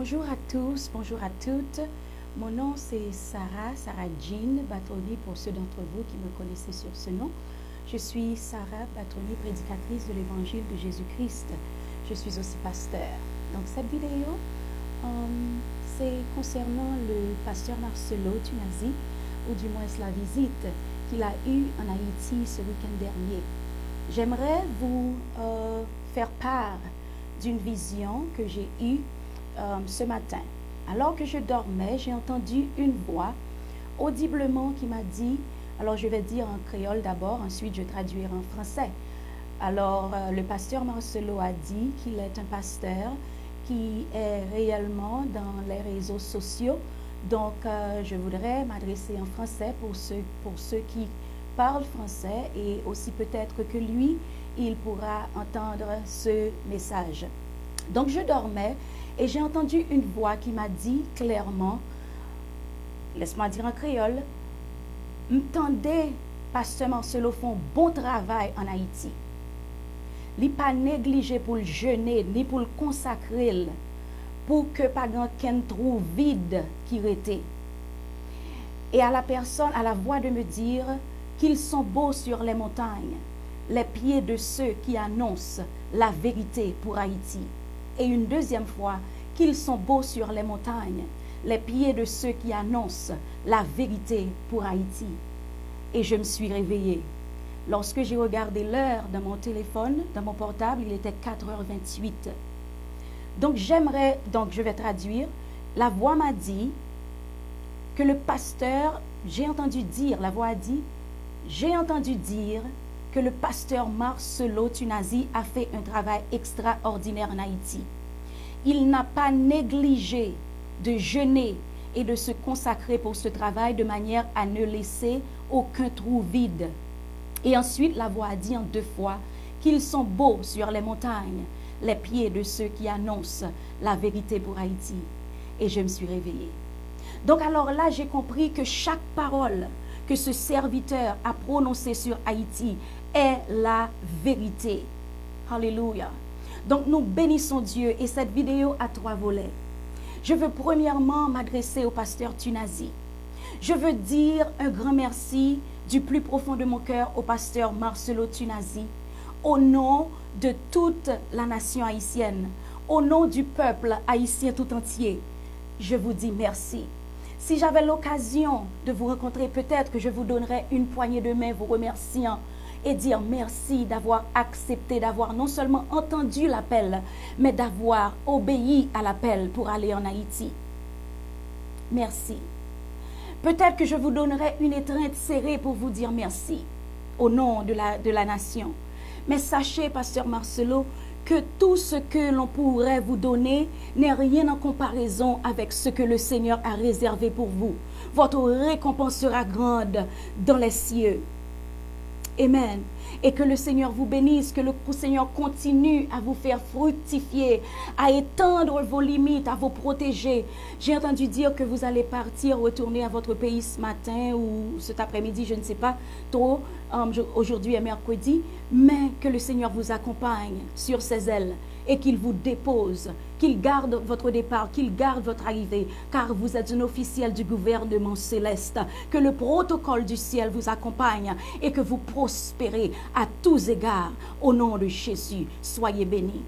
Bonjour à tous, bonjour à toutes. Mon nom c'est Sarah Jean Batoni pour ceux d'entre vous qui me connaissez sur ce nom. Je suis Sarah Batoni, prédicatrice de l'évangile de Jésus-Christ. Je suis aussi pasteur. Donc cette vidéo, c'est concernant le pasteur Marcelo Tunazi, ou du moins la visite qu'il a eue en Haïti ce week-end dernier. J'aimerais vous faire part d'une vision que j'ai eue ce matin. Alors que je dormais, j'ai entendu une voix audiblement qui m'a dit, alors je vais dire en créole d'abord, ensuite je traduirai en français. Alors le pasteur Marcelo a dit qu'il est un pasteur qui est réellement dans les réseaux sociaux. Donc je voudrais m'adresser en français pour ceux qui parlent français et aussi peut-être que lui, il pourra entendre ce message. Donc je dormais et j'ai entendu une voix qui m'a dit clairement, laisse-moi dire en créole, m'tendez, pasteur Marcelo font bon travail en Haïti. Li pas négligé pour le jeûner, ni pour le consacrer, pour que pas quelqu'un trouve vide qui était. Et à la personne, à la voix de me dire qu'ils sont beaux sur les montagnes, les pieds de ceux qui annoncent la vérité pour Haïti. Et une deuxième fois, qu'ils sont beaux sur les montagnes, les pieds de ceux qui annoncent la vérité pour Haïti. Et je me suis réveillée. Lorsque j'ai regardé l'heure dans mon téléphone, dans mon portable, il était 4h28. Donc je vais traduire. La voix m'a dit que le pasteur, j'ai entendu dire, la voix a dit, j'ai entendu dire que le pasteur Marcelo Tunazi a fait un travail extraordinaire en Haïti. Il n'a pas négligé de jeûner et de se consacrer pour ce travail de manière à ne laisser aucun trou vide. Et ensuite, la voix a dit en deux fois qu'ils sont beaux sur les montagnes, les pieds de ceux qui annoncent la vérité pour Haïti. Et je me suis réveillée. Donc alors là, j'ai compris que chaque parole que ce serviteur a prononcée sur Haïti est la vérité. Alléluia. Donc nous bénissons Dieu et cette vidéo a trois volets. Je veux premièrement m'adresser au pasteur Tunazi. Je veux dire un grand merci du plus profond de mon cœur au pasteur Marcelo Tunazi, au nom de toute la nation haïtienne, au nom du peuple haïtien tout entier. Je vous dis merci. Si j'avais l'occasion de vous rencontrer, peut-être que je vous donnerais une poignée de main vous remerciant et dire merci d'avoir accepté, d'avoir non seulement entendu l'appel, mais d'avoir obéi à l'appel pour aller en Haïti. Merci. Peut-être que je vous donnerai une étreinte serrée pour vous dire merci au nom de la nation. Mais sachez, pasteur Marcelo, que tout ce que l'on pourrait vous donner n'est rien en comparaison avec ce que le Seigneur a réservé pour vous. Votre récompense sera grande dans les cieux. Amen. Et que le Seigneur vous bénisse, que le Seigneur continue à vous faire fructifier, à étendre vos limites, à vous protéger. J'ai entendu dire que vous allez partir, retourner à votre pays ce matin ou cet après-midi, je ne sais pas trop. Aujourd'hui est mercredi, mais que le Seigneur vous accompagne sur ses ailes et qu'il vous dépose, qu'il garde votre départ, qu'il garde votre arrivée, car vous êtes un officiel du gouvernement céleste. Que le protocole du ciel vous accompagne et que vous prospérez à tous égards. Au nom de Jésus, soyez bénis.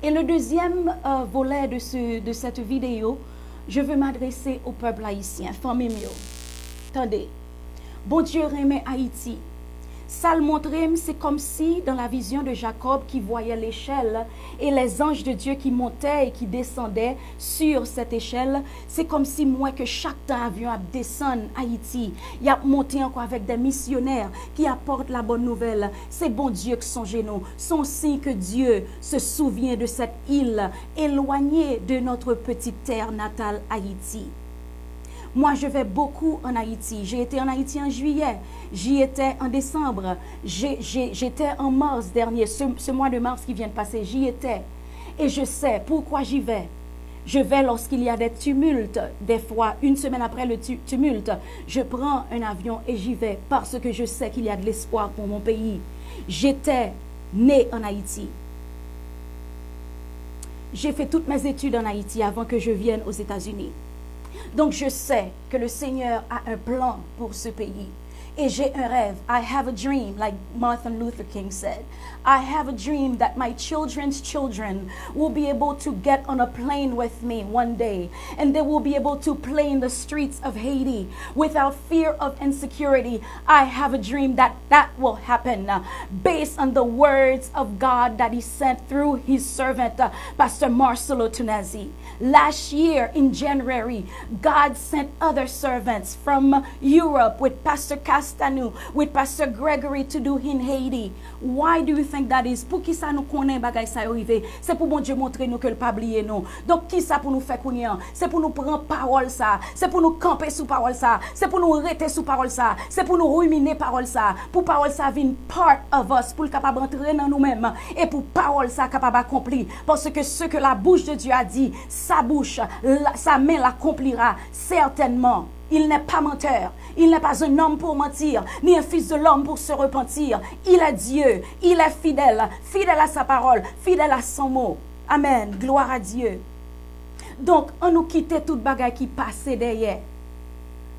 Et le deuxième volet de cette vidéo, je veux m'adresser au peuple haïtien. Famille mio, attendez, bon Dieu remet Haïti. Ça le montre, c'est comme si dans la vision de Jacob qui voyait l'échelle et les anges de Dieu qui montaient et qui descendaient sur cette échelle, c'est comme si moi que chaque temps avion à descendre Haïti, il a monté encore avec des missionnaires qui apportent la bonne nouvelle. C'est bon Dieu qui songe nous, son signe que Dieu se souvient de cette île éloignée de notre petite terre natale Haïti. Moi, je vais beaucoup en Haïti. J'ai été en Haïti en juillet. J'y étais en décembre. J'étais en mars dernier, ce mois de mars qui vient de passer. J'y étais. Et je sais pourquoi j'y vais. Je vais lorsqu'il y a des tumultes. Des fois, une semaine après le tumulte, je prends un avion et j'y vais parce que je sais qu'il y a de l'espoir pour mon pays. J'étais née en Haïti. J'ai fait toutes mes études en Haïti avant que je vienne aux États-Unis. Donc je sais que le Seigneur a un plan pour ce pays. Et j'ai un rêve. I have a dream, like Martin Luther King said. I have a dream that my children's children will be able to get on a plane with me one day. And they will be able to play in the streets of Haiti without fear of insecurity. I have a dream that that will happen based on the words of God that he sent through his servant, Pastor Marcelo Tunasi. Last year in January, God sent other servants from Europe with Pastor Castanu, with Pastor Gregory to do in Haiti. Why do you think that is? Pour qui ça nous connaît bagay ça arrivé? C'est pour bon Dieu montrer nous que le pas oublier nous. Donc qui ça pour nous faire connaître? C'est pour nous prendre parole ça. C'est pour nous camper sous parole ça. C'est pour nous rester sous parole ça. C'est pour nous ruminer parole ça. Pour parole ça vienne part of us, pour capable entrer dans nous-mêmes et pour parole ça capable accomplir. Parce que ce que la bouche de Dieu a dit, sa bouche, sa main l'accomplira certainement. Il n'est pas menteur, il n'est pas un homme pour mentir, ni un fils de l'homme pour se repentir. Il est Dieu, il est fidèle, fidèle à sa parole, fidèle à son mot. Amen, gloire à Dieu. Donc, on nous quitte toute bagaille qui passait derrière.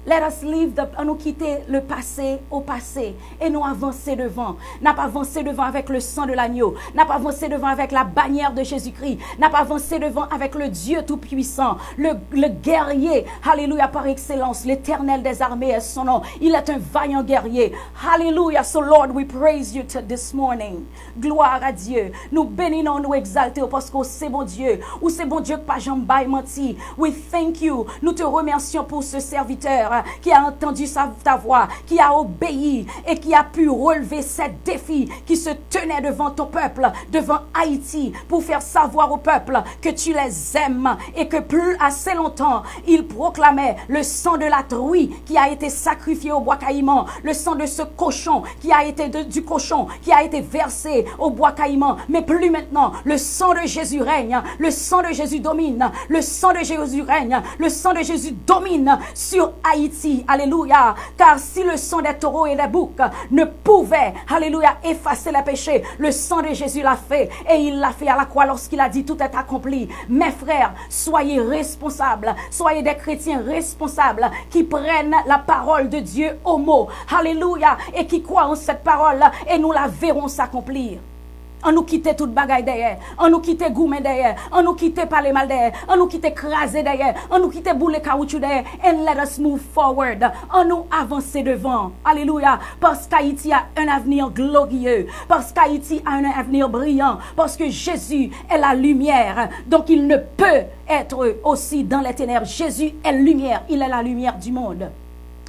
Let us leave on nous quitter le passé au passé et nous avancer devant. N'a pas avancé devant avec le sang de l'agneau. N'a pas avancé devant avec la bannière de Jésus-Christ. N'a pas avancé devant avec le Dieu tout-puissant, le guerrier. Alléluia par excellence. L'Éternel des armées est son nom. Il est un vaillant guerrier. Alléluia. So Lord, we praise you this morning. Gloire à Dieu. Nous bénissons, nous exaltons parce que c'est bon Dieu. Ou c'est bon Dieu que pas jambaille menti. We thank you. Nous te remercions pour ce serviteur qui a entendu ta voix, qui a obéi et qui a pu relever ces défis qui se tenaient devant ton peuple, devant Haïti, pour faire savoir au peuple que tu les aimes et que plus assez longtemps, il proclamait le sang de la truie qui a été sacrifié au bois caïman, le sang de ce cochon qui a été du cochon qui a été versé au bois caïman, mais plus maintenant, le sang de Jésus règne, le sang de Jésus domine, le sang de Jésus règne, le sang de Jésus domine sur Haïti. Alléluia, car si le sang des taureaux et des boucs ne pouvait, alléluia, effacer les péchés, le sang de Jésus l'a fait et il l'a fait à la croix lorsqu'il a dit tout est accompli. Mes frères, soyez responsables, soyez des chrétiens responsables qui prennent la parole de Dieu au mot, alléluia, et qui croient en cette parole et nous la verrons s'accomplir. On nous quitte toute bagaille derrière. On nous quitte gourmet derrière. On nous quitte parler mal derrière. On nous quitte craser derrière. On nous quitte bouler caoutchouc derrière. And let us move forward. On nous avancer devant. Alléluia. Parce qu'Haïti a un avenir glorieux. Parce qu'Haïti a un avenir brillant. Parce que Jésus est la lumière. Donc il ne peut être aussi dans les ténèbres. Jésus est lumière. Il est la lumière du monde.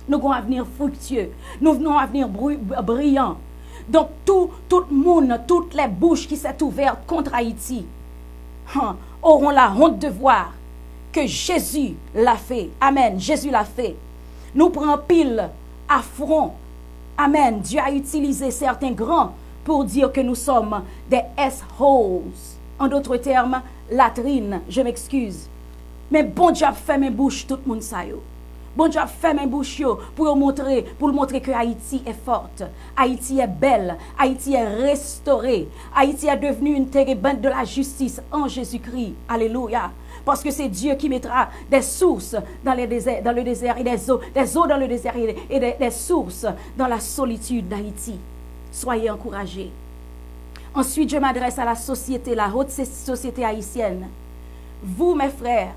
Nous avons un avenir fructueux. Nous avons un avenir brillant. Donc, tout le monde, toutes les bouches qui s'est ouvertes contre Haïti auront la honte de voir que Jésus l'a fait. Amen. Jésus l'a fait. Nous prenons pile affront. Amen. Dieu a utilisé certains grands pour dire que nous sommes des S-holes. En d'autres termes, latrines. Je m'excuse. Mais bon Dieu a fait mes bouches, tout le monde ça yo. Bon Dieu a fait mes bouches pour montrer que Haïti est forte. Haïti est belle. Haïti est restaurée. Haïti est devenue une térébinthe de la justice en Jésus-Christ. Alléluia. Parce que c'est Dieu qui mettra des sources dans le désert et des eaux dans le désert et des sources dans la solitude d'Haïti. Soyez encouragés. Ensuite, je m'adresse à la société, la haute société haïtienne. Vous, mes frères,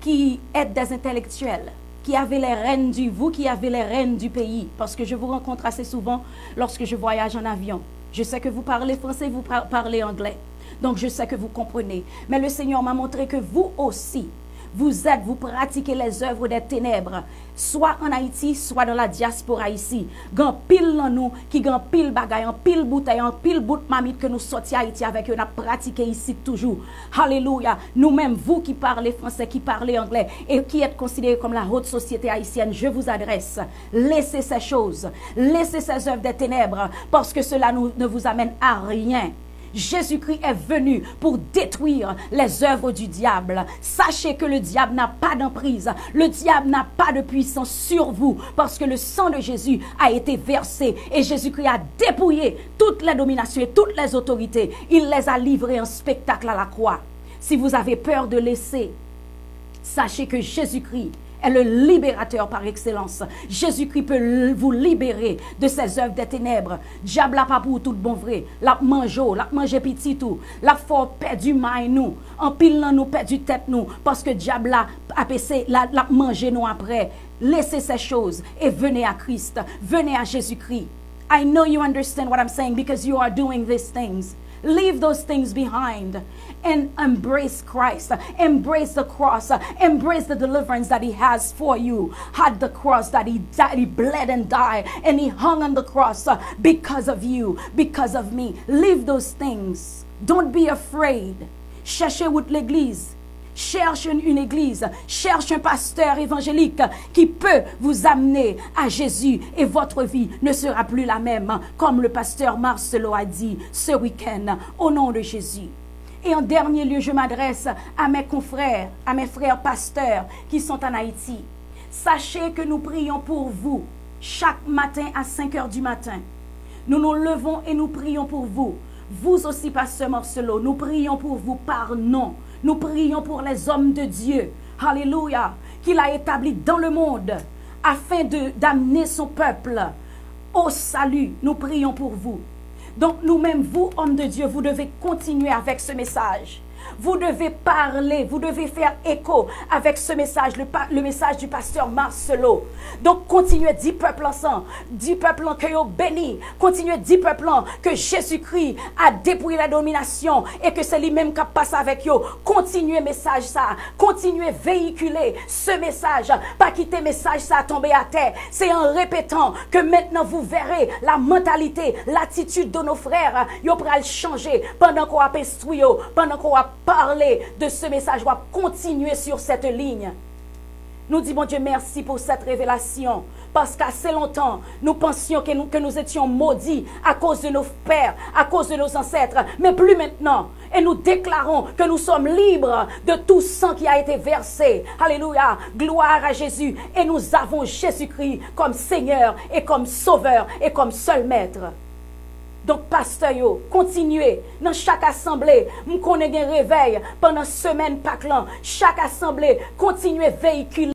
qui êtes des intellectuels, qui avez les rênes vous qui avez les rênes du pays, parce que je vous rencontre assez souvent lorsque je voyage en avion. Je sais que vous parlez français, vous parlez anglais. Donc je sais que vous comprenez. Mais le Seigneur m'a montré que vous aussi, vous pratiquez les œuvres des ténèbres, soit en Haïti, soit dans la diaspora ici. Gan pile dans nous, qui gan pile bagay, en pile bouteille, en pile bout mamite que nous sortis Haïti avec eux, nous pratiqué ici toujours. Alléluia. Nous-mêmes, vous qui parlez français, qui parlez anglais, et qui êtes considérés comme la haute société haïtienne, je vous adresse. Laissez ces choses, laissez ces œuvres des ténèbres, parce que cela ne vous amène à rien. Jésus-Christ est venu pour détruire les œuvres du diable. Sachez que le diable n'a pas d'emprise. Le diable n'a pas de puissance sur vous parce que le sang de Jésus a été versé et Jésus-Christ a dépouillé toutes les dominations et toutes les autorités. Il les a livrées en spectacle à la croix. Si vous avez peur de laisser, sachez que Jésus-Christ est le libérateur par excellence. Jésus-Christ peut vous libérer de ces œuvres des ténèbres. Diable n'a pas pour tout bon vrai. La mange petit tout. La fort perdu maille nous. En pile nous perdu tête nous. Parce que diable a passé, la manger nous après. Laissez ces choses et venez à Christ. Venez à Jésus-Christ. I know you understand what I'm saying because you are doing these things. Leave those things behind and embrace Christ. Embrace the cross. Embrace the deliverance that he has for you. Had the cross that he died, he bled and died, and he hung on the cross because of you, because of me. Leave those things. Don't be afraid. Cherchez où l'église. Cherche une église, cherche un pasteur évangélique qui peut vous amener à Jésus et votre vie ne sera plus la même, comme le pasteur Marcelo a dit ce week-end, au nom de Jésus. Et en dernier lieu, je m'adresse à mes confrères, à mes frères pasteurs qui sont en Haïti. Sachez que nous prions pour vous chaque matin à 5 heures du matin. Nous nous levons et nous prions pour vous. Vous aussi, pasteur Marcelo, nous prions pour vous par nom. Nous prions pour les hommes de Dieu, alléluia, qu'il a établi dans le monde afin d'amener son peuple au salut. Nous prions pour vous. Donc nous-mêmes, vous, hommes de Dieu, vous devez continuer avec ce message. Vous devez parler, vous devez faire écho avec ce message, le message du pasteur Marcelo. Donc, continuez, dit peuple ensemble, dit peuple que vous béni, continuez, dit peuple que Jésus-Christ a dépouillé la domination et que c'est lui-même qui passe avec vous. Continuez message ça, continuez véhiculer ce message, pas quitter message ça tomber à terre. C'est en répétant que maintenant vous verrez la mentalité, l'attitude de nos frères, vous pourrez changer pendant qu'on va instruire, pendant qu'on va parler de ce message, on va continuer sur cette ligne. Nous disons, Dieu, merci pour cette révélation. Parce qu'assez longtemps, nous pensions que nous étions maudits à cause de nos pères, à cause de nos ancêtres. Mais plus maintenant. Et nous déclarons que nous sommes libres de tout sang qui a été versé. Alléluia. Gloire à Jésus. Et nous avons Jésus-Christ comme Seigneur et comme Sauveur et comme seul Maître. Donc, pasteur, continuez dans chaque assemblée. Nous connaissons un réveil pendant semaine Pâques. Chaque assemblée, continuez véhiculer.